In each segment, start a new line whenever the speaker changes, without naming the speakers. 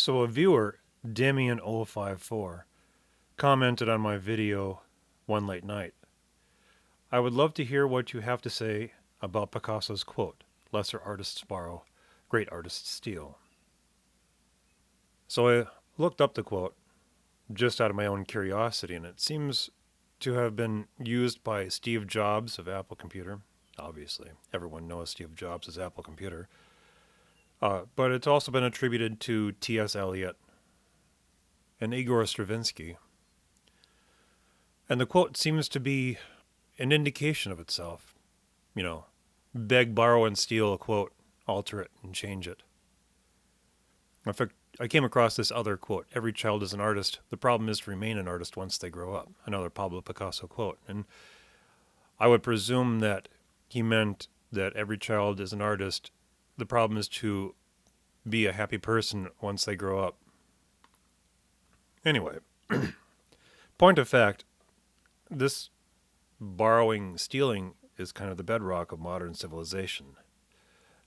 So a viewer, Damien054, commented on my video one late night. I would love to hear what you have to say about Picasso's quote, lesser artists borrow, great artists steal. So I looked up the quote just out of my own curiosity, and it seems to have been used by Steve Jobs of Apple Computer. Obviously, everyone knows Steve Jobs as Apple Computer. But it's also been attributed to T.S. Eliot and Igor Stravinsky. And the quote seems to be an indication of itself. You know, beg, borrow, and steal a quote, alter it, and change it. In fact, I came across this other quote, every child is an artist. The problem is to remain an artist once they grow up. Another Pablo Picasso quote. And I would presume that he meant that every child is an artist. The problem is to be a happy person once they grow up. Anyway, point of fact, this borrowing, stealing is kind of the bedrock of modern civilization.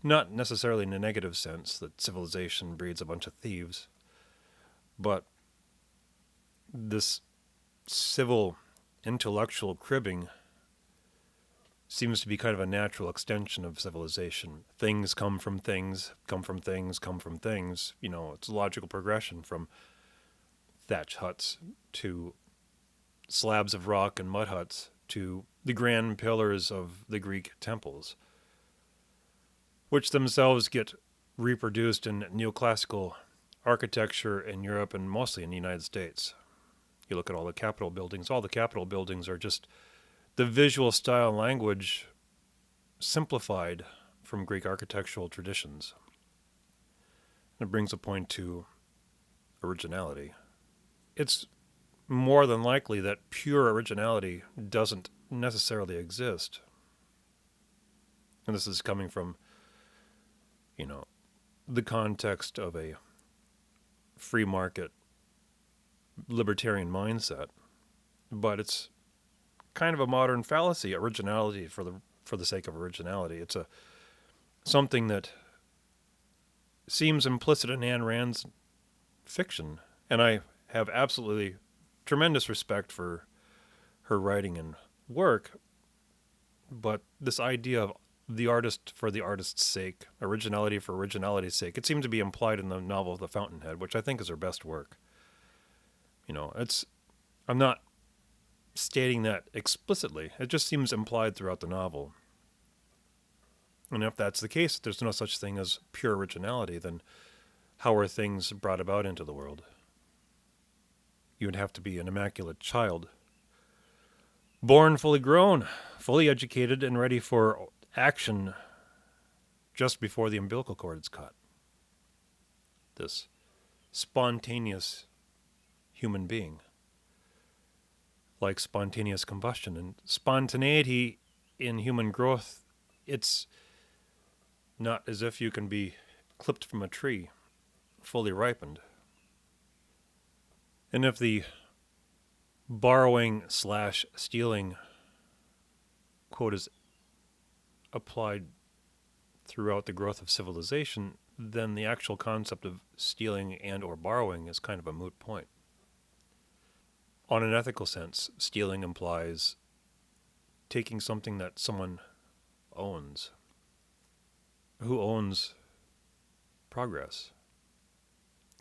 Not necessarily in a negative sense that civilization breeds a bunch of thieves, but this civil intellectual cribbing seems to be kind of a natural extension of civilization. Things come from things, come from things, come from things. You know, it's a logical progression from thatch huts to slabs of rock and mud huts to the grand pillars of the Greek temples, which themselves get reproduced in neoclassical architecture in Europe and mostly in the United States. You look at all the Capitol buildings are just the visual style and language simplified from Greek architectural traditions. It brings a point to originality. It's more than likely that pure originality doesn't necessarily exist. And this is coming from, the context of a free market libertarian mindset. But it's kind of a modern fallacy, originality for the sake of originality. It's something that seems implicit in Ayn Rand's fiction, and I have absolutely tremendous respect for her writing and work, but this idea of the artist for the artist's sake, originality for originality's sake, it seemed to be implied in the novel The Fountainhead, which I think is her best work. I'm not stating that explicitly. It just seems implied throughout the novel. And if that's the case, there's no such thing as pure originality, then how are things brought about into the world? You would have to be an immaculate child, born fully grown, fully educated, and ready for action just before the umbilical cord is cut. This spontaneous human being, like spontaneous combustion. And spontaneity in human growth, it's not as if you can be clipped from a tree, fully ripened. And if the borrowing/stealing quote is applied throughout the growth of civilization, then the actual concept of stealing and or borrowing is kind of a moot point. On an ethical sense, stealing implies taking something that someone owns. Who owns progress?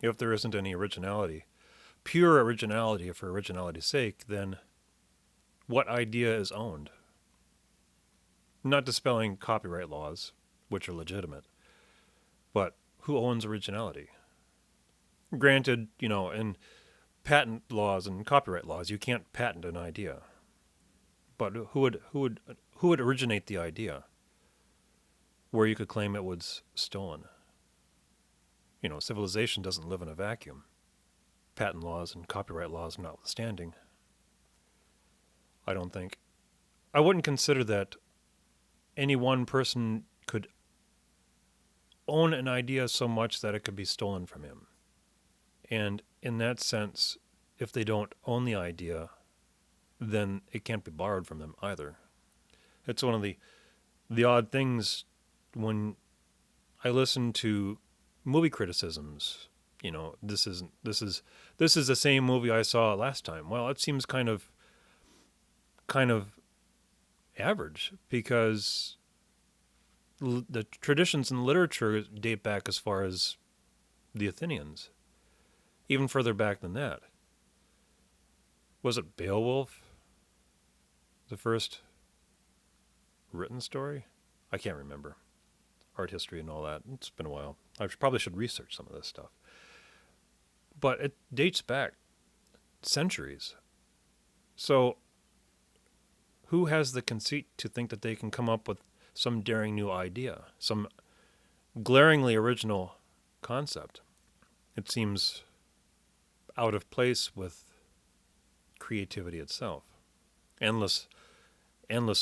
If there isn't any originality, pure originality for originality's sake, then what idea is owned? Not dispelling copyright laws, which are legitimate, but who owns originality? Granted, in patent laws and copyright laws, you can't patent an idea. But who would originate the idea where you could claim it was stolen? Civilization doesn't live in a vacuum. Patent laws and copyright laws notwithstanding. I don't think. I wouldn't consider that any one person could own an idea so much that it could be stolen from him. And in that sense, if they don't own the idea, then it can't be borrowed from them either. It's one of the odd things when I listen to movie criticisms, this is the same movie I saw last time. Well, it seems kind of average, because the traditions in literature date back as far as the Athenians, even further back than that. Was it Beowulf, the first written story? I can't remember. Art history and all that. It's been a while. I probably should research some of this stuff. But it dates back centuries. So who has the conceit to think that they can come up with some daring new idea, some glaringly original concept? It seems out of place with creativity itself. Endless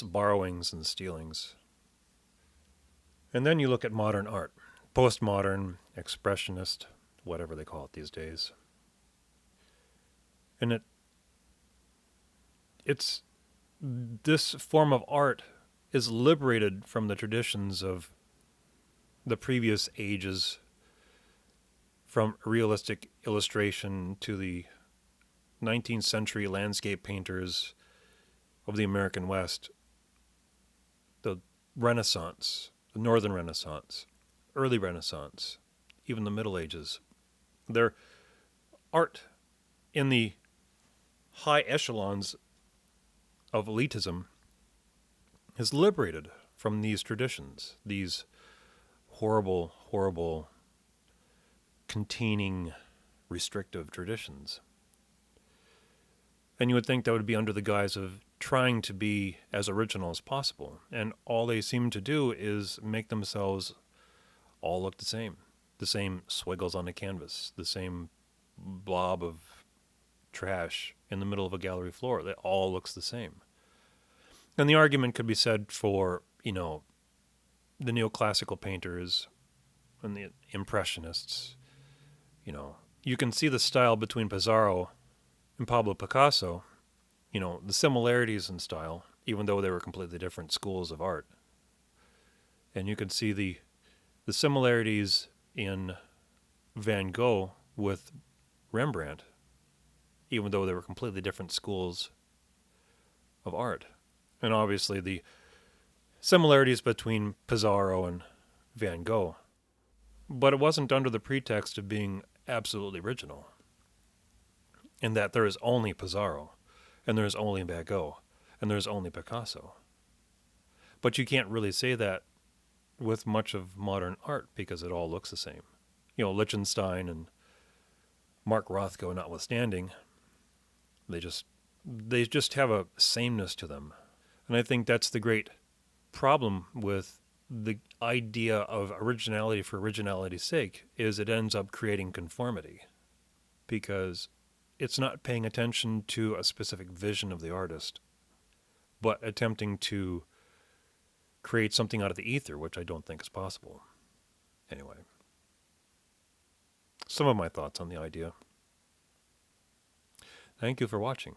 borrowings and stealings. And then you look at modern art, postmodern, expressionist, whatever they call it these days. And it's this form of art is liberated from the traditions of the previous ages, from realistic illustration to the 19th century landscape painters of the American West, the Renaissance, the Northern Renaissance, early Renaissance, even the Middle Ages. Their art in the high echelons of elitism is liberated from these traditions, these horrible, horrible, containing, restrictive traditions. And you would think that would be under the guise of trying to be as original as possible. And all they seem to do is make themselves all look the same. The same swiggles on a canvas, the same blob of trash in the middle of a gallery floor. It all looks the same. And the argument could be said for, the neoclassical painters and the impressionists. You can see the style between Pissarro and Pablo Picasso, the similarities in style, even though they were completely different schools of art. And you can see the similarities in Van Gogh with Rembrandt, even though they were completely different schools of art. And obviously the similarities between Pissarro and Van Gogh. But it wasn't under the pretext of being absolutely original, in that there is only Pissarro, and there is only Van Gogh, and there is only Picasso. But you can't really say that with much of modern art, because it all looks the same. Lichtenstein and Mark Rothko notwithstanding, they just have a sameness to them. And I think that's the great problem with the idea of originality for originality's sake, is it ends up creating conformity, because it's not paying attention to a specific vision of the artist, but attempting to create something out of the ether, which I don't think is possible. Anyway, some of my thoughts on the idea. Thank you for watching.